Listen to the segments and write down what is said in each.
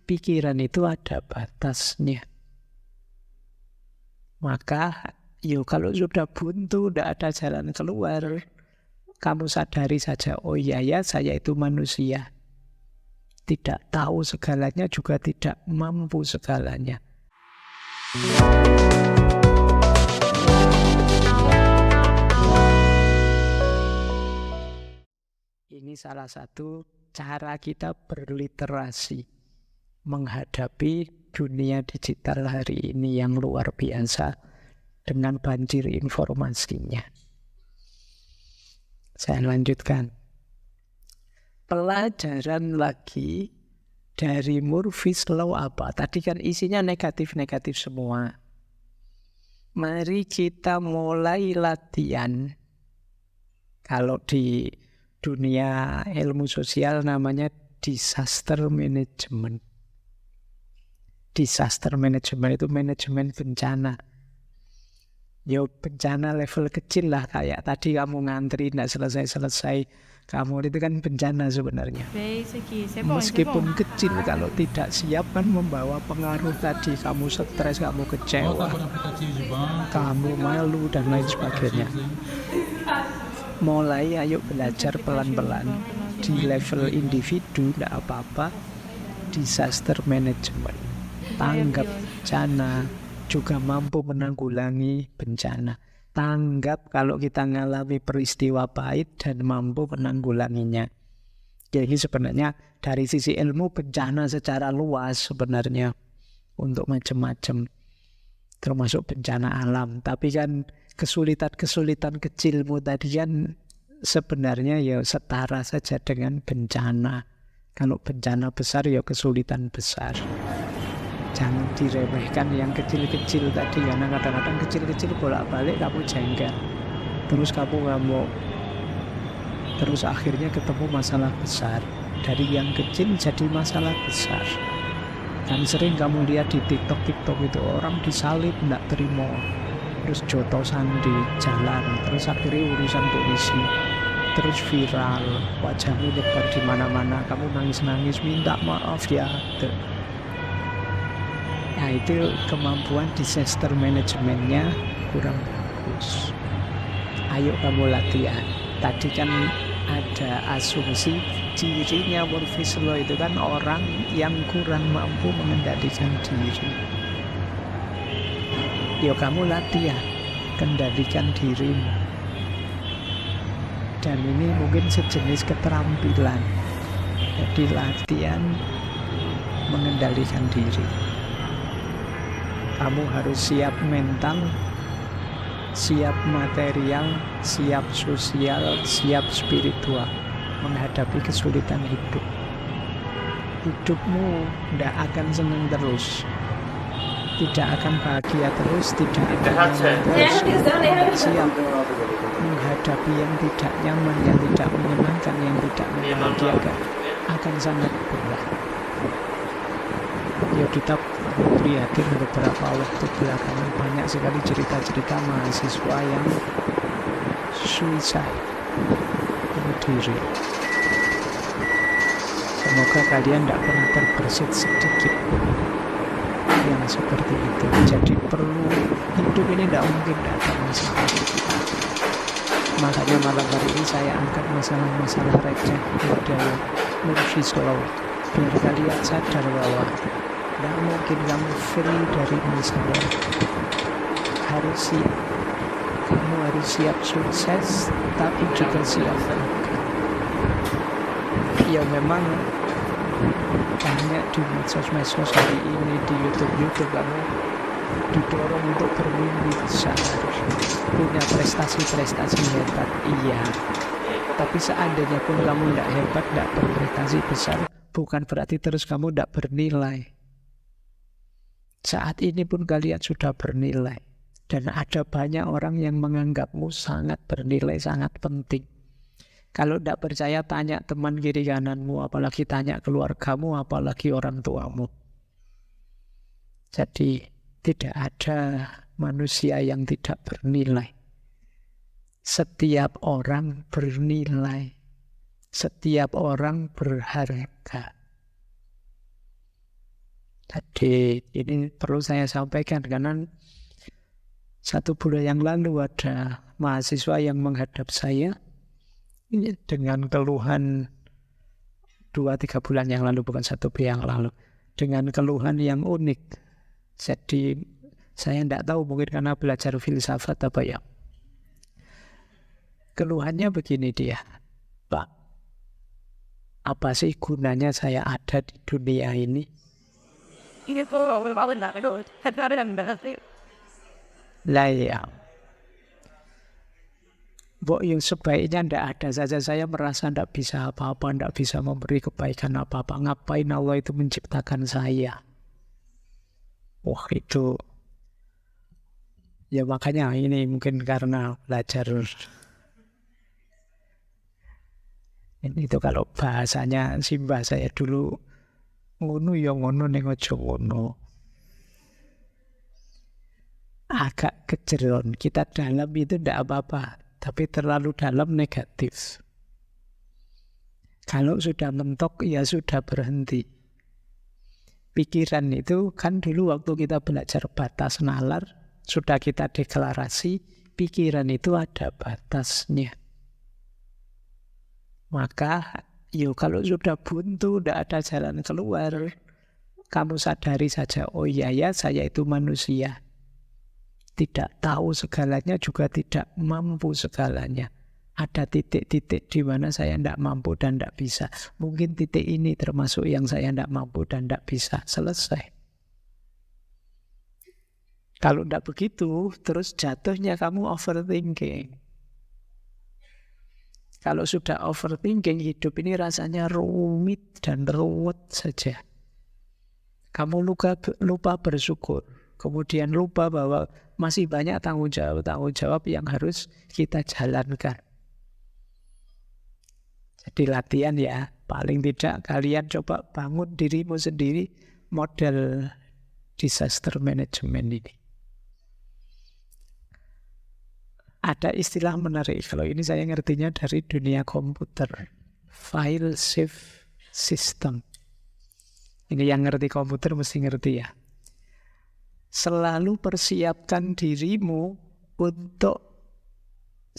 pikiran itu ada batasnya. Maka kalau sudah buntu, tidak ada jalan keluar, kamu sadari saja, oh iya ya, saya itu manusia. Tidak tahu segalanya, juga tidak mampu segalanya. Ini salah satu cara kita berliterasi menghadapi dunia digital hari ini yang luar biasa dengan banjir informasinya. Saya lanjutkan. Pelajaran lagi dari Murphy's Law apa? Tadi kan isinya negatif-negatif semua. Mari kita mulai latihan. Kalau di dunia ilmu sosial namanya disaster management. Disaster management itu manajemen bencana. Bencana level kecil lah, kayak tadi kamu ngantri tidak selesai-selesai, kamu itu kan bencana sebenarnya. Meskipun kecil, kalau tidak siap kan membawa pengaruh tadi, kamu stres, kamu kecewa, kamu malu dan lain sebagainya. Mulai ayo belajar pelan-pelan di level individu, tidak apa-apa. Disaster management, tanggap bencana, juga mampu menanggulangi bencana. Tanggap kalau kita mengalami peristiwa pahit dan mampu menanggulanginya. Jadi sebenarnya dari sisi ilmu bencana secara luas sebenarnya untuk macam-macam, termasuk bencana alam. Tapi kan kesulitan-kesulitan kecilmu tadi kan sebenarnya ya setara saja dengan bencana. Kalau bencana besar ya kesulitan besar. Jangan diremehkan yang kecil-kecil tadi, karena kadang-kadang kecil-kecil bolak-balik kamu jengkel. Terus kamu ngamuk. Terus akhirnya ketemu masalah besar. Dari yang kecil jadi masalah besar. Dan sering kamu lihat di TikTok itu orang disalib tidak terima. Terus jotosan di jalan. Terus akhirnya urusan polisi. Terus viral. Wajahmu nyebar di mana-mana. Kamu nangis-nangis minta maaf ya. Nah itu kemampuan disaster manajemennya kurang bagus. Ayo kamu latihan. Tadi kan ada asumsi cirinya Murphy's Law itu kan orang yang kurang mampu mengendalikan diri. Yuk kamu latihan, kendalikan dirimu. Dan ini mungkin sejenis keterampilan. Jadi latihan mengendalikan diri. Kamu harus siap mental, siap material, siap sosial, siap spiritual menghadapi kesulitan hidup. Hidupmu tidak akan senang terus, tidak akan bahagia terus, tidak akan nyaman terus. Siap menghadapi yang tidak nyaman, yang tidak menyenangkan, yang tidak membahagiakan, akan sangat berat. Ya kita prihatin beberapa waktu belakangan banyak sekali cerita-cerita mahasiswa yang suicide, bunuh diri. Semoga kalian tidak pernah terbersit sedikit yang seperti itu. Jadi perlu, hidup ini tidak mungkin tidak ada masalah. Makanya malam hari ini saya angkat masalah-masalah receh model Murphy's Law, biar kalian sadar bahwa tidak mungkin kamu free dari masalah. Kamu harus siap sukses, tapi juga siap gagal. Ya memang banyak di medsos hari ini, di YouTube kamu didorong untuk bermimpi besar, punya prestasi-prestasi hebat. Iya, tapi seandainya pun kamu tidak hebat, tidak berprestasi besar, bukan berarti terus kamu tidak bernilai. Saat ini pun kalian sudah bernilai. Dan ada banyak orang yang menganggapmu sangat bernilai, sangat penting. Kalau tidak percaya, tanya teman kiri kananmu, apalagi tanya keluargamu, apalagi orang tuamu. Jadi tidak ada manusia yang tidak bernilai. Setiap orang bernilai. Setiap orang berharga. Jadi ini perlu saya sampaikan karena 1 bulan yang lalu ada mahasiswa yang menghadap saya ini dengan keluhan 2-3 bulan yang lalu, bukan 1 bulan yang lalu, dengan keluhan yang unik. Jadi saya tidak tahu, mungkin karena belajar filsafat apa ya. Keluhannya begini dia, Pak, apa sih gunanya saya ada di dunia ini? Lah ya, yang sebaiknya ndak ada saja. Saya merasa ndak bisa apa-apa, ndak bisa memberi kebaikan apa-apa. Ngapain Allah itu menciptakan saya? Wah itu, ya makanya ini mungkin karena belajar. Itu kalau bahasanya simbah saya dulu, ngono ya ngono ning aja ngono. Agak kejeron, kita dalam itu ndak apa-apa, tapi terlalu dalam negatif. Kalau sudah mentok, ya sudah berhenti. Pikiran itu kan dulu waktu kita belajar batas nalar, sudah kita deklarasi, pikiran itu ada batasnya. Maka, kalau sudah buntu, tidak ada jalan keluar, kamu sadari saja, oh iya ya, saya itu manusia. Tidak tahu segalanya, juga tidak mampu segalanya. Ada titik-titik di mana saya tidak mampu dan tidak bisa. Mungkin titik ini termasuk yang saya tidak mampu dan tidak bisa. Selesai. Kalau tidak begitu, terus jatuhnya kamu overthinking. Kalau sudah overthinking, hidup ini rasanya rumit dan ruwet saja. Kamu lupa bersyukur. Kemudian lupa bahwa masih banyak tanggung jawab yang harus kita jalankan. Jadi latihan ya, paling tidak kalian coba bangun dirimu sendiri model disaster management ini. Ada istilah menarik, kalau ini saya ngertinya dari dunia komputer, file save system. Ini yang ngerti komputer mesti ngerti ya. Selalu persiapkan dirimu untuk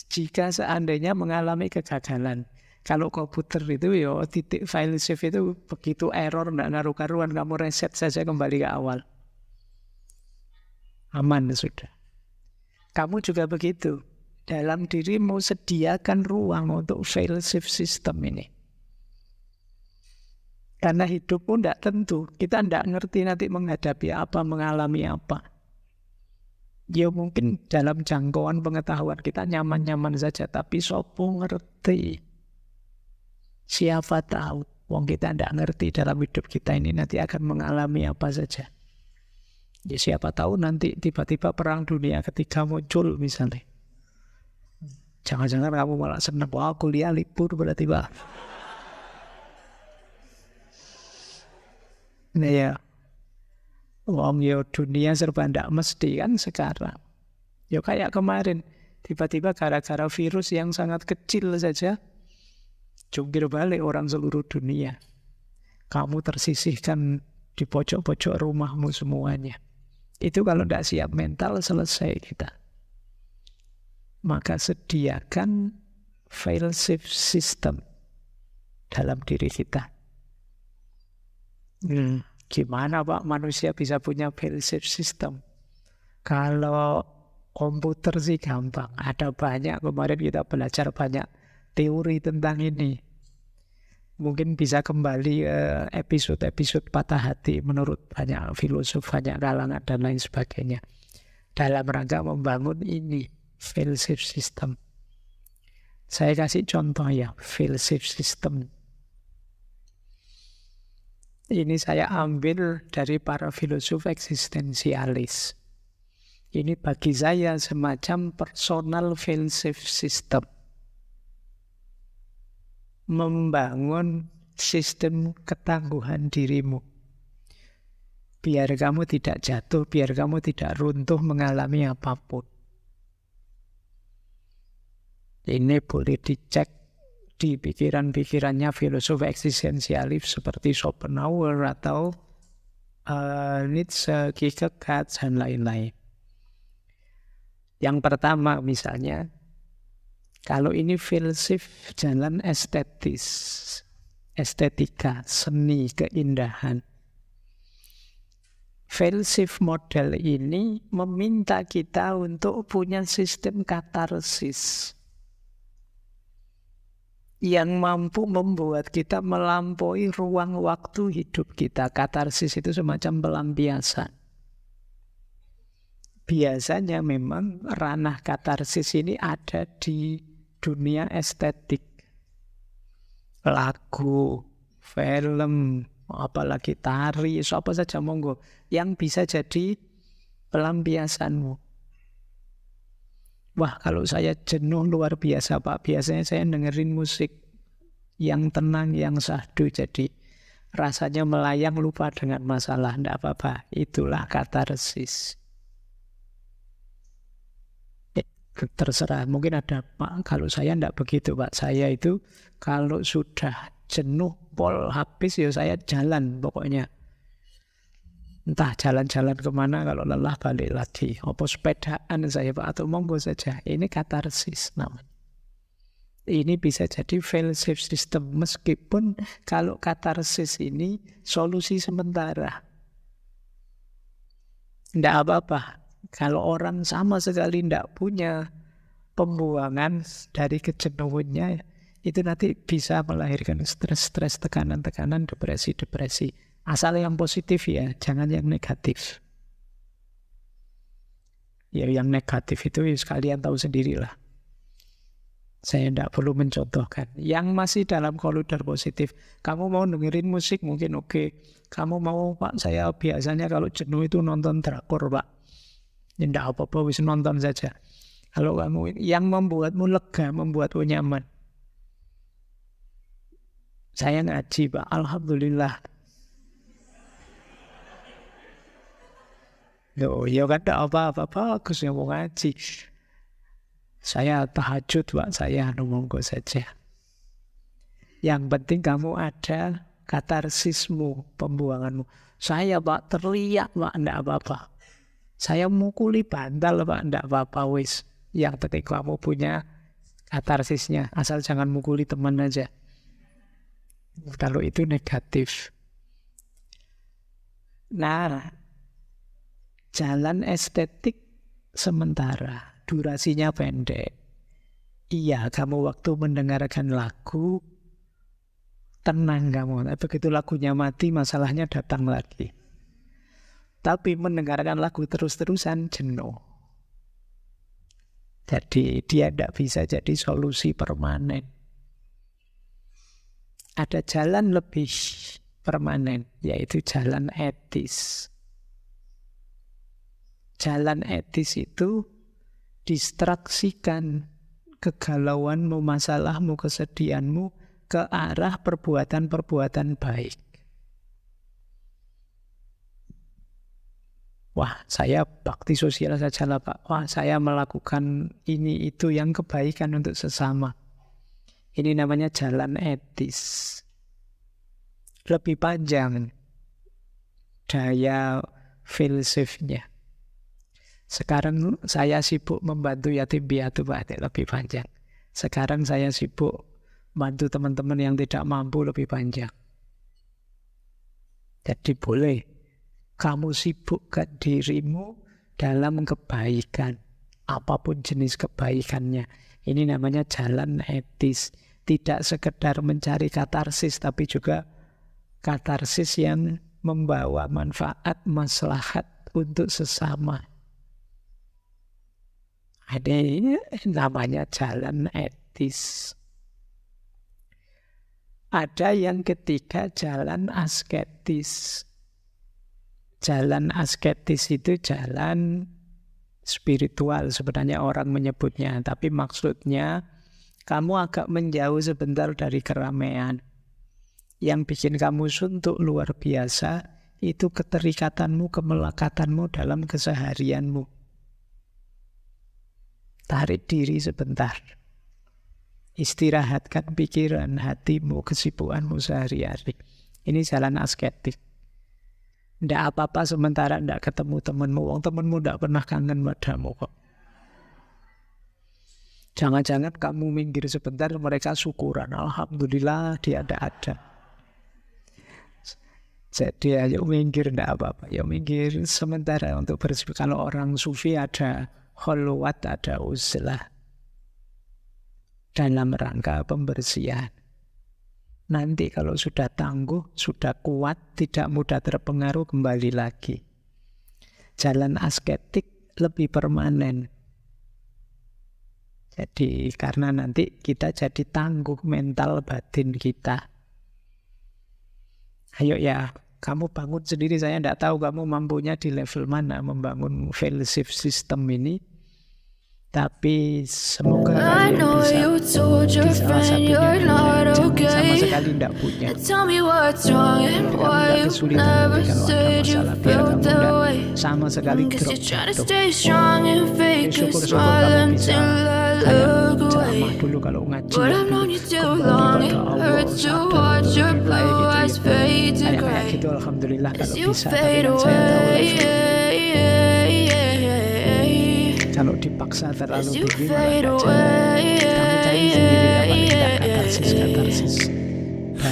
jika seandainya mengalami kegagalan. Kalau komputer itu titik file save itu begitu error, tidak ngaruh karuan, kamu reset saja kembali ke awal. Aman sudah. Kamu juga begitu. Dalam dirimu sediakan ruang untuk file save system ini. Karena hidupmu tidak tentu. Kita tidak ngerti nanti menghadapi apa, mengalami apa. Ya mungkin dalam jangkauan pengetahuan kita nyaman-nyaman saja. Tapi sopo ngerti. Siapa tahu. Wong kita tidak ngerti dalam hidup kita ini nanti akan mengalami apa saja. Ya siapa tahu nanti tiba-tiba perang dunia ketiga muncul misalnya. Jangan-jangan kamu malah senang, wah kuliah libur berarti Pak. Nah ya, wong dunia serba ndak mesti kan sekarang. Kayak kemarin, tiba-tiba gara-gara virus yang sangat kecil saja, jungkir balik orang seluruh dunia. Kamu tersisihkan di pojok-pojok rumahmu semuanya. Itu kalau tidak siap mental, selesai kita. Maka sediakan file save system dalam diri kita. Gimana Pak manusia bisa punya file save system? Kalau komputer sih gampang. Ada banyak, kemarin kita belajar banyak teori tentang ini. Mungkin bisa kembali ke episode-episode patah hati menurut banyak filosof, banyak kalangan dan lain sebagainya. Dalam rangka membangun ini, file save system. Saya kasih contoh ya, file save system. Ini saya ambil dari para filosof eksistensialis. Ini bagi saya semacam personal file save system. Membangun sistem ketangguhan dirimu. Biar kamu tidak jatuh, biar kamu tidak runtuh mengalami apapun. Ini boleh dicek di pikiran-pikirannya filosof eksistensialis seperti Schopenhauer atau Nietzsche, Kierkegaard, dan lain-lain. Yang pertama misalnya, kalau ini filsuf jalan estetis, estetika, seni, keindahan. Filsuf model ini meminta kita untuk punya sistem katarsis yang mampu membuat kita melampaui ruang waktu hidup kita. Katarsis itu semacam pelampiasan. Biasanya memang ranah katarsis ini ada di dunia estetik. Lagu, film, apalagi tari, apa saja monggo yang bisa jadi pelampiasanmu. Wah, kalau saya jenuh luar biasa Pak, biasanya saya dengerin musik yang tenang, yang syahdu, jadi rasanya melayang lupa dengan masalah, tidak apa-apa. Itulah katarsis. Terserah, mungkin ada Pak, kalau saya tidak begitu Pak. Saya itu kalau sudah jenuh, pol habis, ya saya jalan pokoknya. Entah jalan-jalan kemana, kalau lelah balik lagi. Apa sepedaan saya Pak, atau monggo saja. Ini katarsis namanya. Ini bisa jadi fail-safe system. Meskipun kalau katarsis ini solusi sementara. Tidak apa-apa. Kalau orang sama sekali tidak punya pembuangan dari kejenuhannya, itu nanti bisa melahirkan stres-stres, tekanan-tekanan, depresi-depresi. Asal yang positif ya, jangan yang negatif. Ya yang negatif itu ya sekalian tahu sendirilah. Saya tidak perlu mencontohkan. Yang masih dalam koridor positif, kamu mau dengerin musik mungkin oke. Kamu mau Pak, saya biasanya kalau jenuh itu nonton drakor Pak. Ya tidak apa-apa, wis nonton saja. Kalau kamu yang membuatmu lega, membuatmu nyaman. Saya ngaji Pak, alhamdulillah. Loh, ya kan tidak apa-apa, bagus yang mau ngaji. Saya tahajud Pak, saya monggo saja. Yang penting kamu ada katarsismu, pembuanganmu. Saya Pak teriak Pak, tidak apa-apa. Saya mukuli bantal Pak, tidak apa-apa wis. Yang penting kamu punya katarsisnya, asal jangan mukuli teman aja. Kalau itu negatif. Nah, jalan estetik sementara, durasinya pendek. Iya, kamu waktu mendengarkan lagu, tenang kamu. Begitu lagunya mati, masalahnya datang lagi. Tapi mendengarkan lagu terus-terusan jenuh. Jadi dia tidak bisa jadi solusi permanen. Ada jalan lebih permanen, yaitu jalan etis. Jalan etis itu distraksikan kegalauanmu, masalahmu, kesedihanmu ke arah perbuatan-perbuatan baik. Wah, saya bakti sosial saja lah Pak. Wah, saya melakukan ini itu yang kebaikan untuk sesama. Ini namanya jalan etis. Lebih panjang daya filsufnya. Sekarang saya sibuk membantu yatim piatu Pak, lebih panjang. Sekarang saya sibuk bantu teman-teman yang tidak mampu, lebih panjang. Jadi boleh kamu sibukkan dirimu dalam kebaikan, apapun jenis kebaikannya. Ini namanya jalan etis. Tidak sekedar mencari katarsis, tapi juga katarsis yang membawa manfaat, maslahat untuk sesama. Ini namanya jalan etis. Ada yang ketiga, jalan asketis. Jalan asketis itu jalan spiritual sebenarnya orang menyebutnya. Tapi maksudnya kamu agak menjauh sebentar dari keramaian. Yang bikin kamu suntuk luar biasa itu keterikatanmu, kemelekatanmu dalam keseharianmu. Tarik diri sebentar. Istirahatkan pikiran, hatimu, kesibukanmu sehari-hari. Ini jalan asketik. Ndak apa-apa sementara ndak ketemu temenmu, wong temenmu ndak pernah kangen padamu kok. Jangan-jangan kamu minggir sebentar, mereka syukuran, alhamdulillah dia ndak ada. Jadi ayo minggir, ndak apa-apa, ya minggir sementara untuk bersih. Kalau orang sufi ada kholwat, ada uzlah dalam rangka pembersihan. Nanti kalau sudah tangguh, sudah kuat, tidak mudah terpengaruh, kembali lagi. Jalan asketik lebih permanen. Jadi karena nanti kita jadi tangguh mental batin kita. Ayo ya, kamu bangun sendiri. Saya tidak tahu kamu mampunya di level mana membangun fail-safe system ini. Tapi semoga kalian bisa di salah satunya. Jangan sama sekali tidak punya. Kamu tidak kesulitan nanti kalau ada masalah. Biar kamu tidak sama sekali drop jatuh. Syukur-syukur kamu bisa kayak ceramah dulu kalau ngaji. Kembali pada Allah, sadar, lebih baik gitu ya. Kayak gitu alhamdulillah kalau bisa. Tapi kan saya tahu kalau dipaksa terlalu tinggi malah kamu cari sendiri apa yang katarsis dari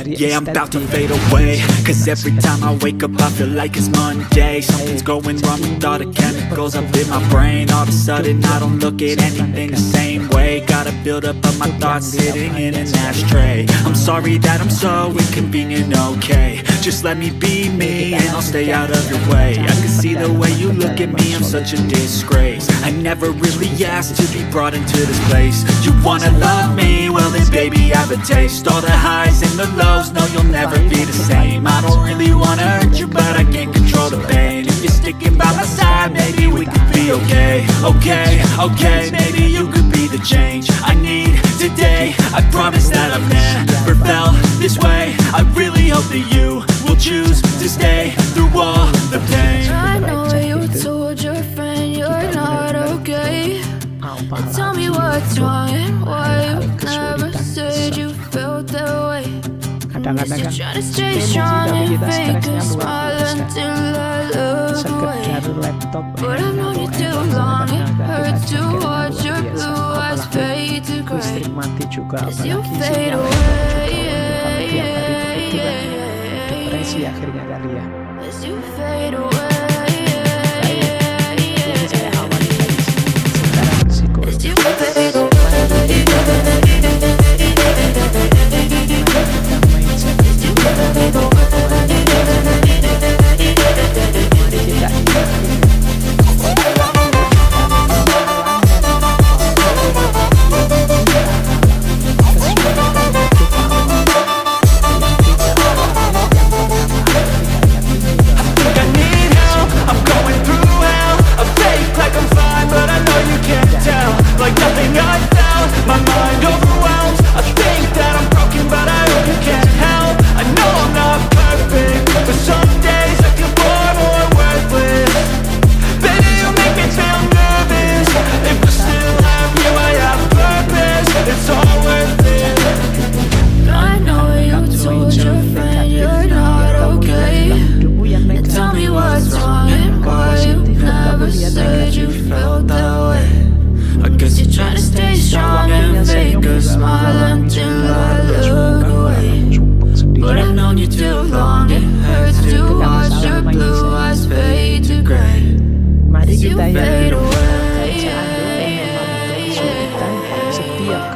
Yeah, I'm about to fade away, cause every time I wake up I feel like it's Monday. Something's going wrong with all the chemicals up in my brain. All of a sudden I don't look at anything the same way. Gotta build up of my thoughts sitting in an ashtray. I'm sorry that I'm so inconvenient, okay. Just let me be me and I'll stay out of your way. I can see the way you look at me, I'm such a disgrace. I never really asked to be brought into this place. You wanna love me? Well then baby I have a taste. All the highs and the lows, no you'll never be the same. I don't really wanna hurt you but I can't control the pain. If you're sticking by my side, maybe we could be okay. Okay, maybe you could be the change I need today. I promise that I've never felt this way. I really hope that you will choose to stay through all the pain. I know you told your friend you're not okay. Tell me what's wrong and why you never said you felt that way. Kadang-kadang kan Try to stay strong and fake a smile until I look away. sekedar laptop But I've known you too long, it hurts to watch your blue eyes fade to gray listrik mati juga as you apalagi fade sinyal away. tiap hari begitu kan depresi akhirnya kali ya. As you fade away. Ini saya awali dari secara psikolog. As you fade away.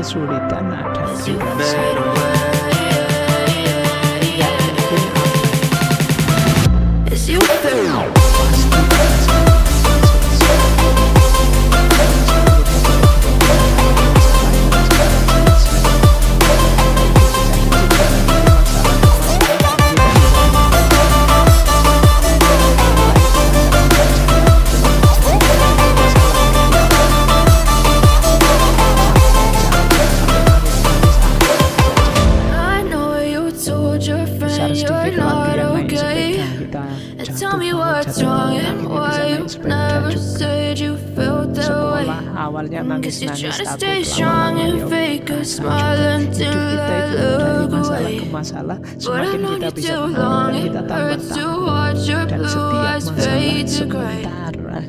Kesulitan ada durasi. tell me what's wrong and why you never said you felt that way. Sekolah awalnya Cause you're nangis-nangis trying to takut stay strong lama-lama and ya fake a udah. smile Hidup until kita I itu dari look masalah away. ke masalah, But I've semakin known kita you bisa too menang long, dan it kita tambah hurts to tangguh. watch your Dan blue setiap eyes masalah fade to gray. sementara.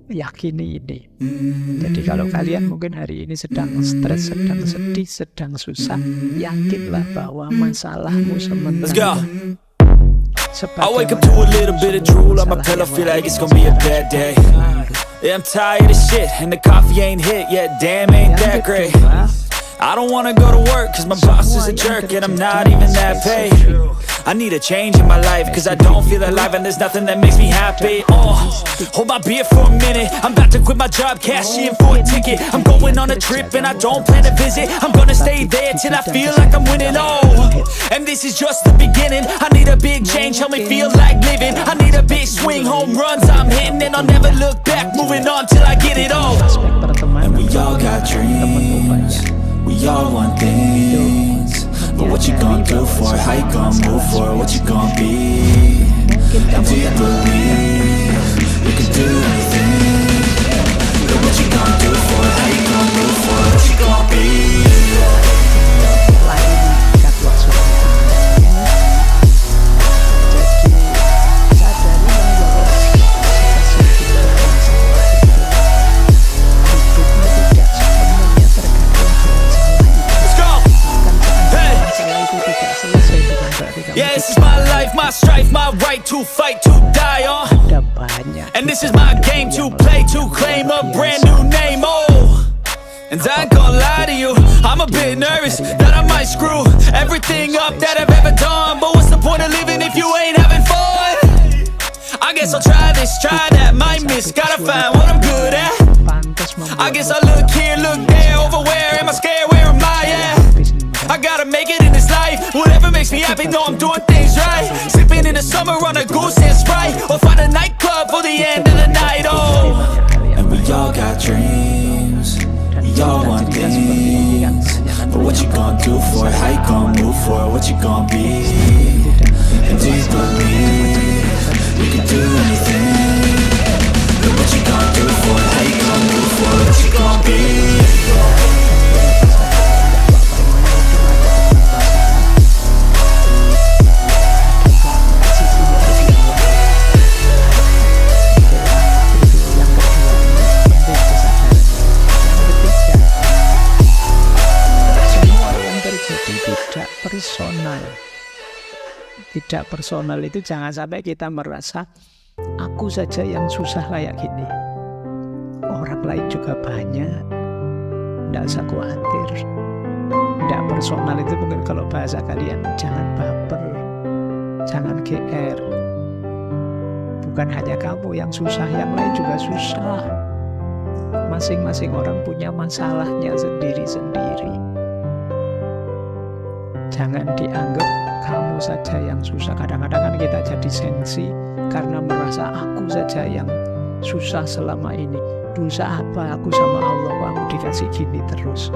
Yakini ini. Jadi kalau kalian mungkin hari ini sedang stres, sedang sedih, sedang susah, yakinlah bahwa masalahmu Let's go. sementara. I wake up to a little bit of drool on my pillow, feel like it's gonna be a bad day. Yeah, I'm tired of shit, and the coffee ain't hit yet, damn, ain't that great. I don't wanna go to work, cause my boss is a jerk, and I'm not even that paid. I need a change in my life, cause I don't feel alive, and there's nothing that makes me happy. Oh, hold my beer for a minute, I'm about to quit my job, cash in for a ticket. I'm going on a trip, and I don't plan to visit. I'm gonna stay there till I feel like I'm winning, oh. And this is just the beginning, I need a big change, help me feel like living. I need a big swing, home runs I'm hitting, and I'll never look back, moving on till I get it all. And we all got dreams, we all want things, but what you gonna do for it? How you gonna move for it? What you gonna be? And do you believe you can do anything? But what you gonna do for it? How you gonna move for it? What you gonna be? Yeah, this is my life, my strife, my right to fight, to die on. And this is my game to play, to claim a brand new name, oh. And I ain't gonna lie to you, I'm a bit nervous that I might screw everything up that I've ever done. But what's the point of living if you ain't having fun? I guess I'll try this, try that, might miss, gotta find what I'm good at. I guess I look here, look there, over where am I scared, where am I at? I gotta make it in this life, whatever makes me happy, know I'm doing things right. Sipping in the summer on a goose and Sprite, or find a nightclub for the end of the night, oh. And we all got dreams, we all want things, but what you gonna do for it? How you gonna move for it? What you gonna be? And do you believe you can do anything? But what you gonna do for it? How you gonna move for it? What you gonna be? Tidak personal itu jangan sampai kita merasa aku saja yang susah kayak gini, orang lain juga banyak, tidak usah khawatir. Tidak personal itu mungkin kalau bahasa kalian, jangan baper, jangan GR. Bukan hanya kamu yang susah, yang lain juga susah. Masing-masing orang punya masalahnya sendiri-sendiri. Jangan dianggap kamu saja yang susah. Kadang-kadang kan kita jadi sensi karena merasa aku saja yang susah selama ini. Dosa apa aku sama Allah, kamu dikasih gini terus.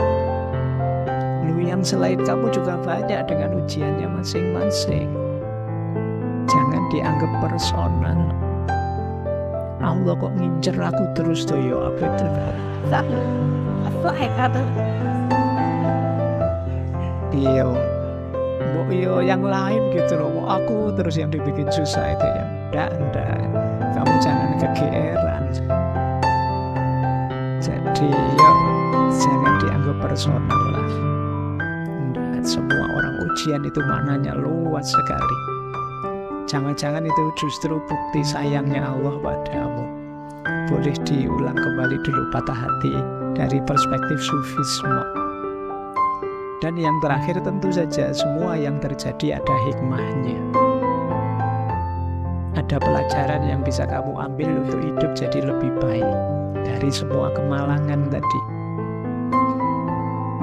Lu yang selain kamu juga banyak dengan ujiannya masing-masing. Jangan dianggap personal. Allah kok ngincer aku terus tuh, yo apa itu? Iya. Yo yang lain gitu loh, aku terus yang dibikin susah itu ya. Enggak, kamu jangan kegeeran. Jadi yo jangan dianggap personal lah. Enggak, semua orang ujian itu maknanya luas sekali. Jangan-jangan itu justru bukti sayangnya Allah padamu. Boleh diulang kembali dulu patah hati dari perspektif sufisme. Dan yang terakhir tentu saja semua yang terjadi ada hikmahnya. Ada pelajaran yang bisa kamu ambil untuk hidup jadi lebih baik dari semua kemalangan tadi.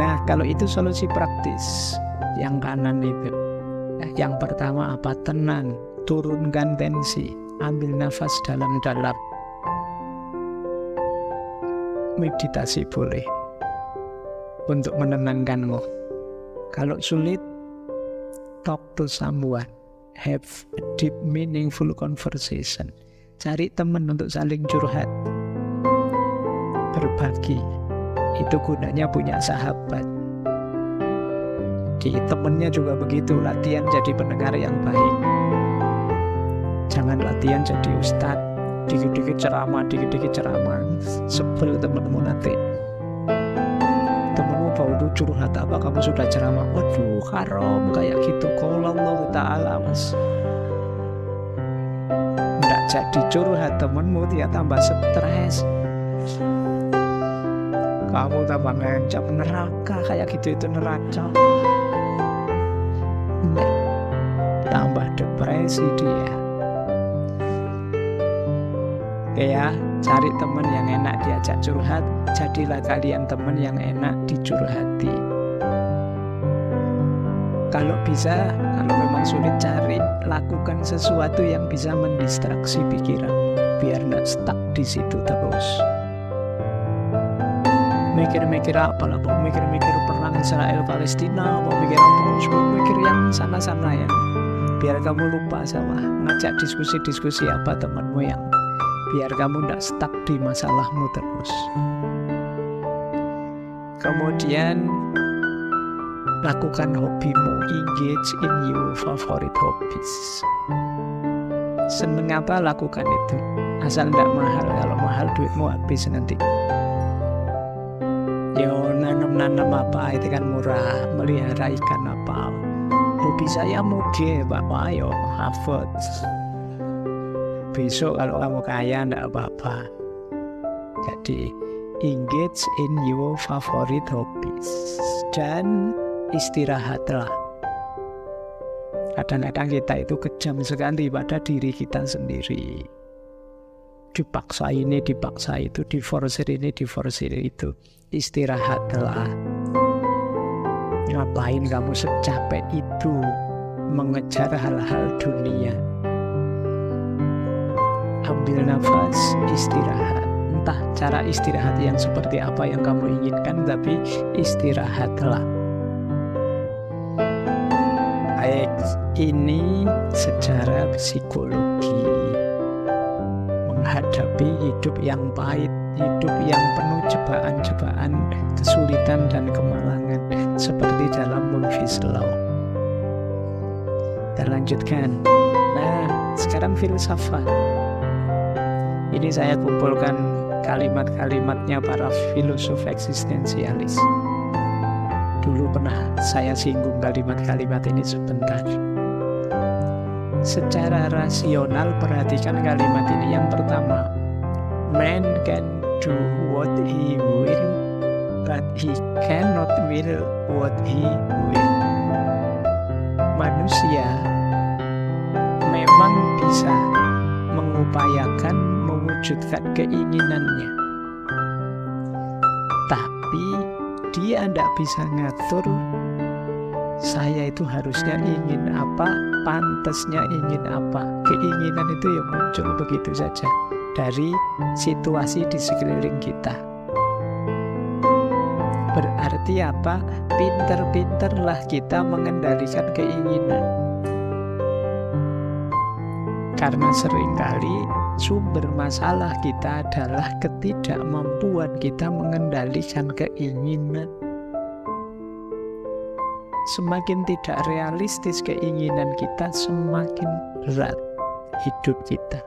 Nah, kalau itu solusi praktis. Yang kanan itu. Yang pertama apa? Tenang, turunkan tensi, ambil nafas dalam-dalam. Meditasi boleh untuk menenangkanmu. Kalau sulit, talk to someone, have a deep meaningful conversation. Cari teman untuk saling curhat, berbagi. Itu gunanya punya sahabat. Di temennya juga begitu, latihan jadi pendengar yang baik. Jangan latihan jadi ustadz, dikit-dikit ceramah, sebel temenmu nanti. Temenmu bau lu curhat apa, kamu sudah ceramah, waduh haram kayak gitu, qala Allah Ta'ala mas. Nggak jadi curhat temenmu, dia tambah stres, kamu tambah ngancam neraka kayak gitu, itu neraka. Tambah depresi dia. Oke ya, cari teman yang enak diajak curhat, jadilah kalian teman yang enak dicurhati. Kalau bisa, kalau memang sulit, cari, lakukan sesuatu yang bisa mendistraksi pikiran, biar nggak stuck di situ terus. Mikir-mikir apa lah, mau mikir-mikir perang Israel Palestina, mau mikir apa, mikir yang sana-sana ya, biar kamu lupa sama ngajak diskusi-diskusi apa temanmu yang biar kamu tidak stuck di masalahmu terus. Kemudian lakukan hobimu, engage in your favorite hobbies. Seneng apa, lakukan itu, asal tidak mahal. Kalau mahal duitmu habis nanti. Yo, nanam apa itu kan murah, melihara ikan apa. Hobi saya muge, bapak ayo hafid. Besok kalau kamu kaya enggak apa-apa. Jadi engage in your favorite hobbies dan istirahatlah. Kadang-kadang kita itu kejam sekali pada diri kita sendiri. Dipaksa ini, dipaksa itu, diforsir ini, diforsir itu. Istirahatlah. Ngapain kamu secapek itu mengejar hal-hal dunia? Ambil nafas, istirahat. Entah cara istirahat yang seperti apa yang kamu inginkan, tapi istirahatlah. Baik, ini secara psikologi menghadapi hidup yang pahit, hidup yang penuh cobaan-cobaan, kesulitan dan kemalangan, seperti dalam Murphy's Law. Kita lanjutkan. Nah, sekarang filsafat. Ini saya kumpulkan kalimat-kalimatnya para filosof eksistensialis. Dulu pernah saya singgung kalimat-kalimat ini sebentar. Secara rasional perhatikan kalimat ini. Yang pertama, man can do what he will, but he cannot will what he will. Manusia memang bisa mengupayakan mewujudkan keinginannya, tapi dia tidak bisa ngatur saya itu harusnya ingin apa, pantasnya ingin apa. Keinginan itu ya muncul begitu saja dari situasi di sekeliling kita. Berarti apa? Pinter-pinterlah kita mengendalikan keinginan. Karena seringkali sumber masalah kita adalah ketidakmampuan kita mengendalikan keinginan. Semakin tidak realistis keinginan kita, semakin berat hidup kita.